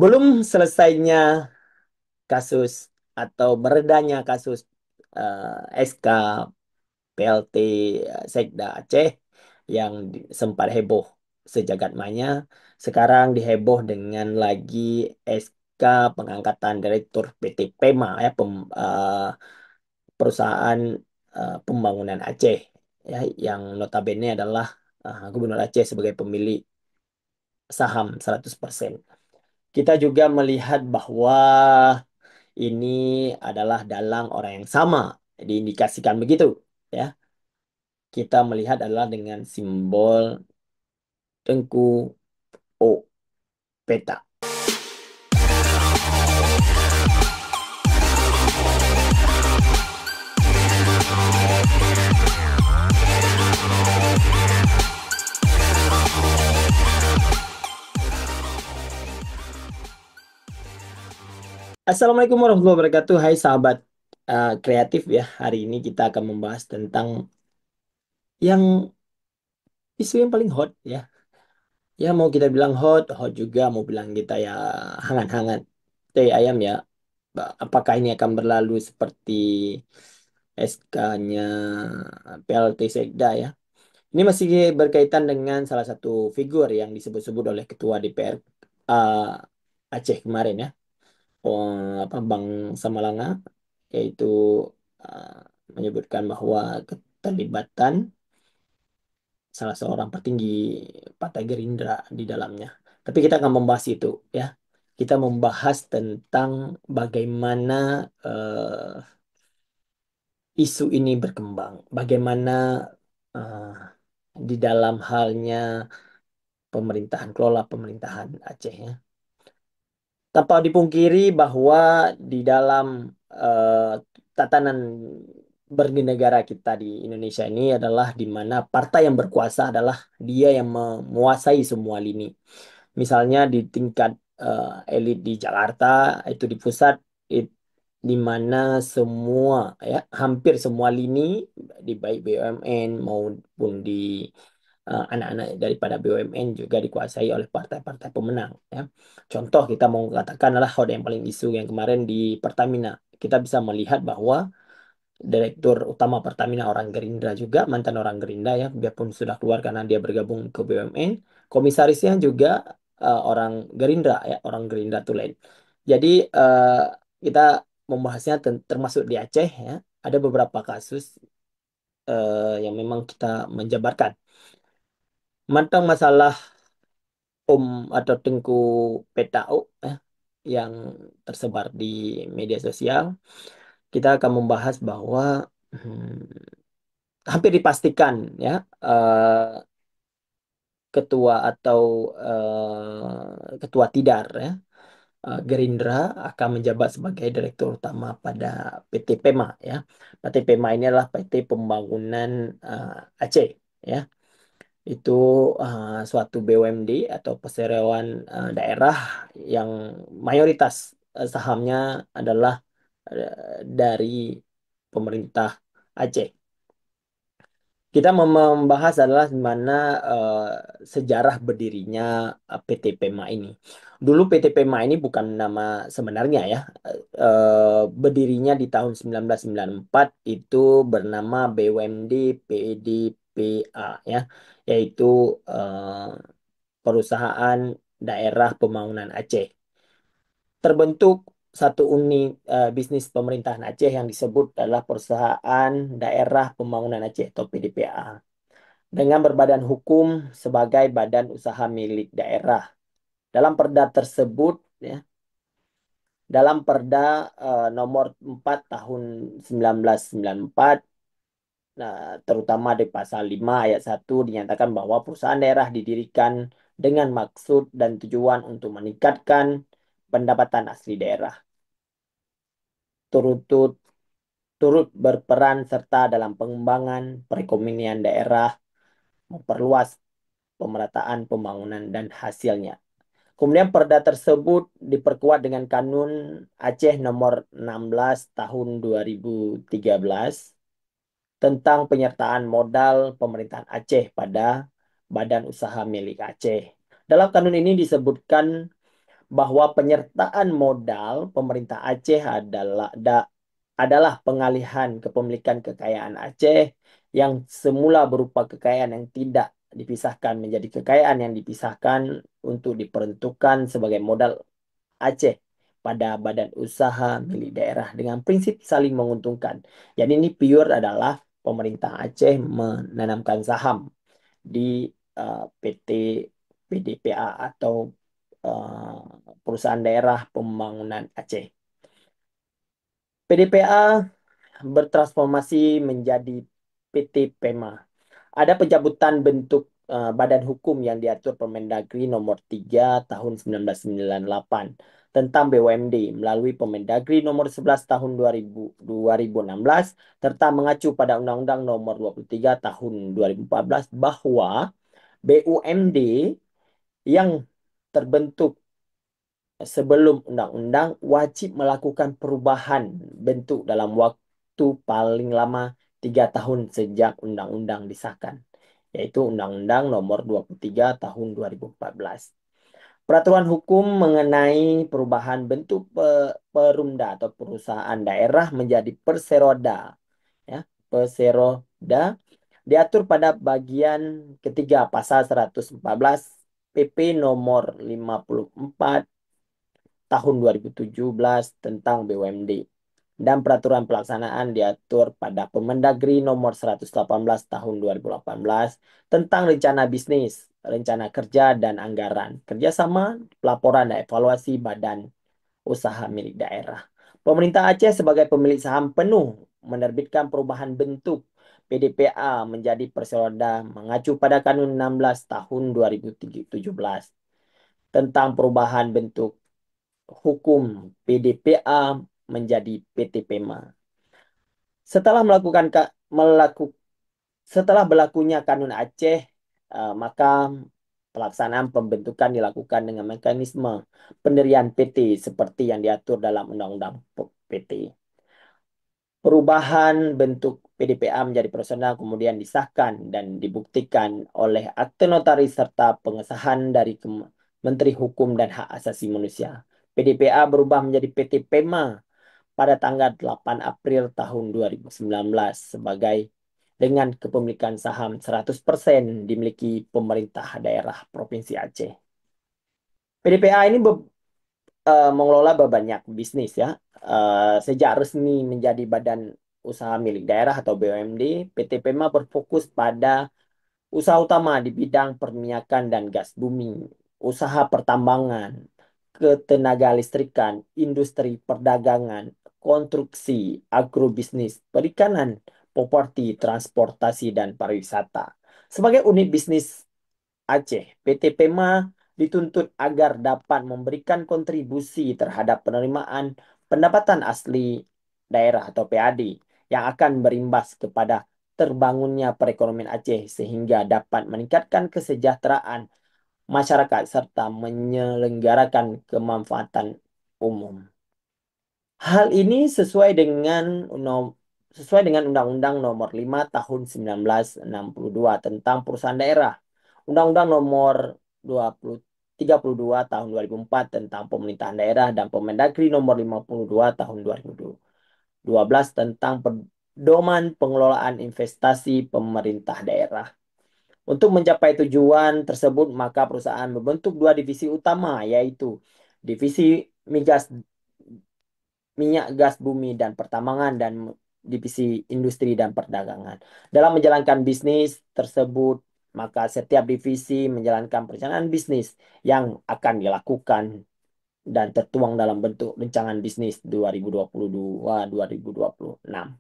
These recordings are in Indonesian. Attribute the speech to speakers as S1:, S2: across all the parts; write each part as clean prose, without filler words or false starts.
S1: Belum selesainya kasus atau meredanya kasus SK PLT Sekda Aceh yang sempat heboh sejagat maya, sekarang diheboh dengan lagi SK pengangkatan Direktur PT PEMA ya perusahaan pembangunan Aceh ya yang notabene adalah Gubernur Aceh sebagai pemilik saham 100%. Kita juga melihat bahwa ini adalah dalang orang yang sama, diindikasikan begitu ya. Kita melihat adalah dengan simbol Tengku O peta. Assalamualaikum warahmatullahi wabarakatuh. Hai sahabat kreatif ya. Hari ini kita akan membahas tentang yang isu yang paling hot ya. Ya mau kita bilang hot, hot juga. Mau bilang kita ya hangat-hangat. Teh ayam ya. Apakah ini akan berlalu seperti SK-nya PLT Sekda ya? Ini masih berkaitan dengan salah satu figur yang disebut-sebut oleh Ketua DPR Aceh kemarin ya. Oh, apa Bang Samalanga yaitu uh, menyebutkan bahwa keterlibatan salah seorang petinggi Partai Gerindra di dalamnya. Tapi kita akan membahas itu ya. Kita membahas tentang bagaimana isu ini berkembang, bagaimana uh, di dalam halnya pemerintahan kelola pemerintahan Aceh ya. Tanpa dipungkiri bahwa di dalam eh, tatanan bernegara kita di Indonesia ini adalah di mana partai yang berkuasa adalah dia yang menguasai semua lini. Misalnya di tingkat elit di Jakarta, itu di pusat, it- di mana semua ya hampir semua lini di baik BUMN maupun di anak-anak daripada BUMN juga dikuasai oleh partai-partai pemenang ya. Contoh kita mau katakan adalah hot yang paling isu yang kemarin di Pertamina. Kita bisa melihat bahwa Direktur Utama Pertamina orang Gerindra juga, mantan orang Gerindra ya, biarpun sudah keluar karena dia bergabung ke BUMN. Komisarisnya juga orang Gerindra ya, orang Gerindra Tulen. Jadi kita membahasnya termasuk di Aceh ya, ada beberapa kasus yang memang kita menjabarkan. Tentang masalah atau Tengku Petau yang tersebar di media sosial, kita akan membahas bahwa hampir dipastikan ya ketua atau ketua Tidar ya Gerindra akan menjabat sebagai direktur utama pada PT PEMA ya. PT PEMA ini adalah PT Pembangunan Aceh ya. Itu suatu BUMD atau perseroan daerah yang mayoritas sahamnya adalah dari pemerintah Aceh. Kita membahas adalah di mana sejarah berdirinya PT PEMA ini. Dulu PT PEMA ini bukan nama sebenarnya ya. Berdirinya di tahun 1994 itu bernama BUMD PDPA ya, yaitu eh, Perusahaan Daerah Pembangunan Aceh. Terbentuk satu unit bisnis pemerintahan Aceh yang disebut adalah Perusahaan Daerah Pembangunan Aceh atau PDPA dengan berbadan hukum sebagai badan usaha milik daerah. Dalam perda tersebut, ya, dalam Perda nomor 4 tahun 1994, nah, terutama di pasal 5 ayat 1 dinyatakan bahwa perusahaan daerah didirikan dengan maksud dan tujuan untuk meningkatkan pendapatan asli daerah, turut turut berperan serta dalam pengembangan perekonomian daerah, memperluas pemerataan pembangunan dan hasilnya. Kemudian perda tersebut diperkuat dengan Kanun Aceh nomor 16 tahun 2013 tentang penyertaan modal pemerintahan Aceh pada badan usaha milik Aceh. Dalam kanun ini disebutkan bahwa penyertaan modal pemerintah Aceh adalah pengalihan kepemilikan kekayaan Aceh yang semula berupa kekayaan yang tidak dipisahkan menjadi kekayaan yang dipisahkan untuk diperuntukkan sebagai modal Aceh pada badan usaha milik daerah dengan prinsip saling menguntungkan. Jadi ini pure adalah pemerintah Aceh menanamkan saham di PT PDPA atau Perusahaan Daerah Pembangunan Aceh. PDPA bertransformasi menjadi PT PEMA. Ada pencabutan bentuk badan hukum yang diatur Permendagri nomor 3 tahun 1998 tentang BUMD melalui Permendagri nomor 11 tahun 2016 serta mengacu pada Undang-Undang nomor 23 tahun 2014 bahwa BUMD yang terbentuk sebelum undang-undang wajib melakukan perubahan bentuk dalam waktu paling lama 3 tahun sejak undang-undang disahkan, yaitu Undang-Undang Nomor 23 Tahun 2014. Peraturan hukum mengenai perubahan bentuk perumda atau perusahaan daerah menjadi perseroda, ya, perseroda diatur pada bagian ketiga pasal 114 PP nomor 54 tahun 2017 tentang BUMD dan peraturan pelaksanaan diatur pada Permendagri nomor 118 tahun 2018 tentang rencana bisnis, rencana kerja dan anggaran, kerjasama, pelaporan dan evaluasi badan usaha milik daerah. Pemerintah Aceh sebagai pemilik saham penuh menerbitkan perubahan bentuk PDPA menjadi perseroda mengacu pada Kanun 16 tahun 2017 tentang perubahan bentuk hukum PDPA menjadi PT PEMA. Setelah setelah berlakunya Kanun Aceh, maka pelaksanaan pembentukan dilakukan dengan mekanisme pendirian PT seperti yang diatur dalam Undang-Undang PT. Perubahan bentuk PDPA menjadi personal kemudian disahkan dan dibuktikan oleh akte notaris serta pengesahan dari Menteri Hukum dan Hak Asasi Manusia. PDPA berubah menjadi PT PEMA pada tanggal 8 April tahun 2019 sebagai dengan kepemilikan saham 100% dimiliki pemerintah daerah Provinsi Aceh. PDPA ini mengelola banyak bisnis ya. Sejak resmi menjadi badan usaha milik daerah atau BUMD, PT PEMA berfokus pada usaha utama di bidang perminyakan dan gas bumi, usaha pertambangan, ketenaga listrikan, industri perdagangan, konstruksi, agrobisnis, perikanan, properti, transportasi, dan pariwisata. Sebagai unit bisnis Aceh, PT PEMA dituntut agar dapat memberikan kontribusi terhadap penerimaan pendapatan asli daerah atau PAD yang akan berimbas kepada terbangunnya perekonomian Aceh sehingga dapat meningkatkan kesejahteraan masyarakat serta menyelenggarakan kemanfaatan umum. Hal ini sesuai dengan Undang-Undang Nomor 5 Tahun 1962 tentang Perusahaan Daerah, Undang-Undang Nomor 20 32 Tahun 2004 tentang Pemerintahan Daerah dan Permendagri Nomor 52 Tahun 2012 tentang Pedoman Pengelolaan Investasi Pemerintah Daerah. Untuk mencapai tujuan tersebut, maka perusahaan membentuk dua divisi utama, yaitu divisi migas minyak gas bumi dan pertambangan dan divisi industri dan perdagangan. Dalam menjalankan bisnis tersebut, maka setiap divisi menjalankan perencanaan bisnis yang akan dilakukan dan tertuang dalam bentuk rencangan bisnis 2022-2026.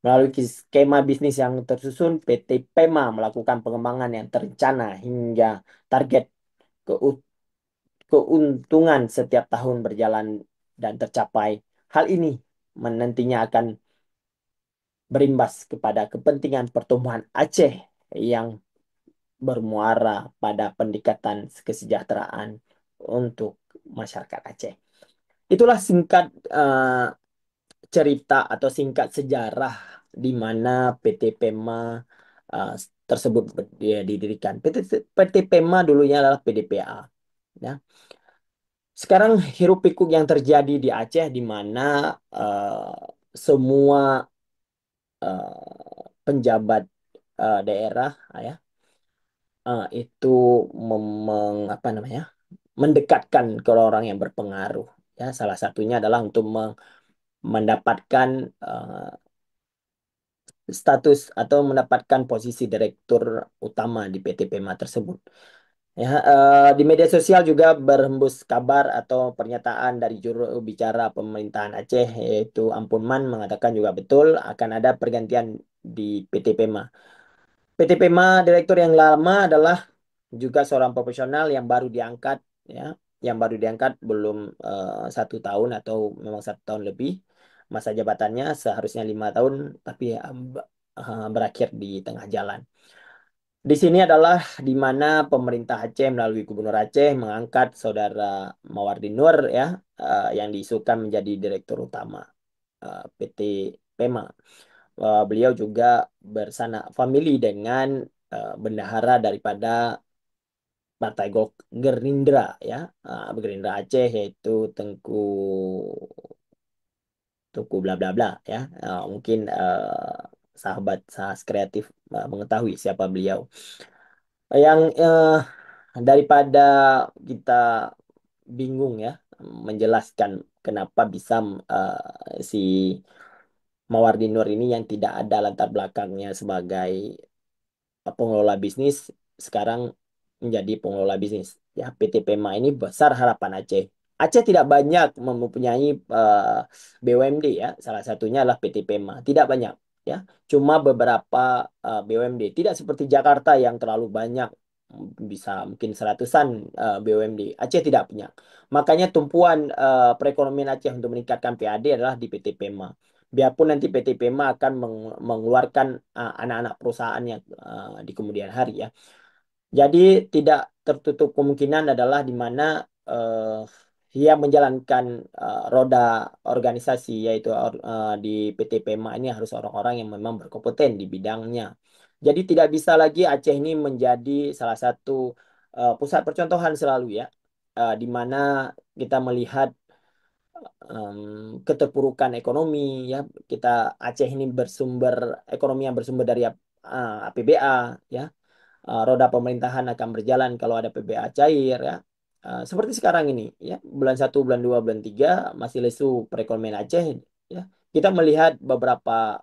S1: Melalui skema bisnis yang tersusun, PT PEMA melakukan pengembangan yang terencana hingga target keuntungan setiap tahun berjalan dan tercapai. Hal ini nantinya akan berimbas kepada kepentingan pertumbuhan Aceh yang bermuara pada pendekatan kesejahteraan untuk masyarakat Aceh. Itulah singkat cerita atau singkat sejarah di mana PT PEMA uh, tersebut didirikan. PT PEMA dulunya adalah PDPA. Ya. Sekarang hiruk pikuk yang terjadi di Aceh di mana semua penjabat daerah ya itu apa namanya mendekatkan ke orang yang berpengaruh ya salah satunya adalah untuk mendapatkan eh, status atau mendapatkan posisi direktur utama di PT PEMA tersebut. Ya, di media sosial juga berhembus kabar atau pernyataan dari juru bicara pemerintahan Aceh yaitu Ampun Man mengatakan juga betul akan ada pergantian di PT PEMA. PT PEMA direktur yang lama adalah juga seorang profesional yang baru diangkat ya, yang baru diangkat belum 1 tahun atau memang 1 tahun lebih masa jabatannya seharusnya 5 tahun tapi berakhir di tengah jalan. Di sini adalah di mana pemerintah Aceh melalui Gubernur Aceh mengangkat saudara Mawardi Nur ya yang diisukan menjadi direktur utama PT PEMA. Beliau juga bersanak famili dengan bendahara daripada Gerindra ya, Gerindra Aceh yaitu Tengku Tengku bla bla bla ya. Mungkin sahabat sahas kreatif mengetahui siapa beliau. Yang daripada kita bingung ya menjelaskan kenapa bisa si Mawardi Nur ini yang tidak ada latar belakangnya sebagai pengelola bisnis sekarang menjadi pengelola bisnis. Ya, PT PEMA ini besar harapan Aceh. Aceh tidak banyak mempunyai BUMD ya. Salah satunya adalah PT PEMA. Tidak banyak ya. Cuma beberapa BUMD. Tidak seperti Jakarta yang terlalu banyak bisa mungkin seratusan BUMD. Aceh tidak punya. Makanya tumpuan perekonomian Aceh untuk meningkatkan PAD adalah di PT PEMA. Biarpun nanti PT PEMA akan mengeluarkan anak-anak perusahaannya di kemudian hari ya. Jadi tidak tertutup kemungkinan adalah di mana eh, yang menjalankan roda organisasi yaitu di PT PEMA ini harus orang-orang yang memang berkompeten di bidangnya. Jadi tidak bisa lagi Aceh ini menjadi salah satu pusat percontohan selalu ya, di mana kita melihat keterpurukan ekonomi ya kita Aceh ini bersumber ekonomi yang bersumber dari APBA ya. Roda pemerintahan akan berjalan kalau ada PBA cair ya. Seperti sekarang ini ya bulan 1 bulan 2 bulan 3 masih lesu perekonomian Aceh ya kita melihat beberapa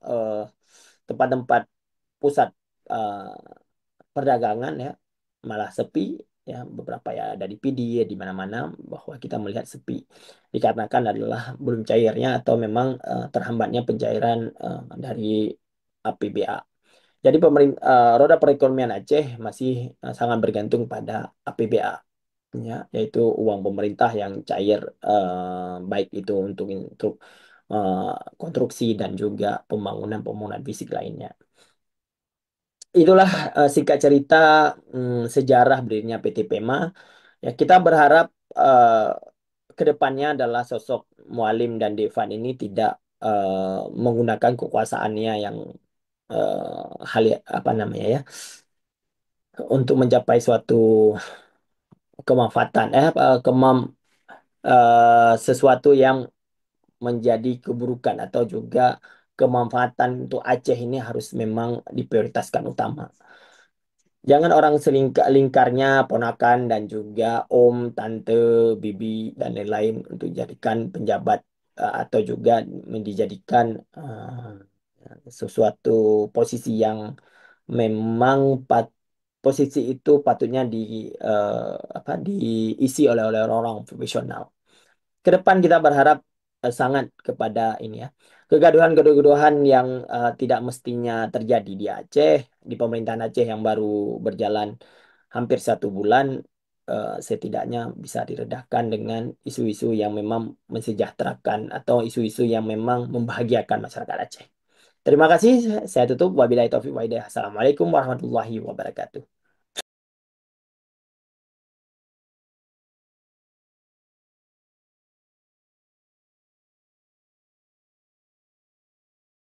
S1: tempat-tempat pusat eh, perdagangan ya malah sepi ya beberapa ya ada di PD ya, di mana-mana bahwa kita melihat sepi dikarenakan adalah belum cairnya atau memang terhambatnya pencairan dari APBA. Jadi roda perekonomian Aceh masih sangat bergantung pada APBA ya yaitu uang pemerintah yang cair baik itu untuk eh, konstruksi dan juga pembangunan fisik lainnya. Itulah singkat cerita sejarah berdirinya PT PEMA. Ya, kita berharap eh, ke depannya adalah sosok Mualim dan Devan ini tidak menggunakan kekuasaannya yang hal apa namanya ya untuk mencapai suatu kemanfaatan sesuatu yang menjadi keburukan atau juga kemanfaatan untuk Aceh ini harus memang diprioritaskan utama. Jangan orang selingkarnya ponakan dan juga om, tante, bibi dan lain-lain untuk jadikan penjabat atau juga dijadikan sesuatu posisi yang memang posisi itu patutnya apa diisi oleh orang-orang profesional. Ke depan kita berharap sangat kepada ini ya. Kegaduhan-kegaduhan yang tidak mestinya terjadi di Aceh, di pemerintahan Aceh yang baru berjalan hampir 1 bulan, setidaknya bisa diredahkan dengan isu-isu yang memang mensejahterakan atau isu-isu yang memang membahagiakan masyarakat Aceh. Terima kasih, saya tutup. Wabillahi taufiq wa hidayah. Assalamualaikum warahmatullahi wabarakatuh.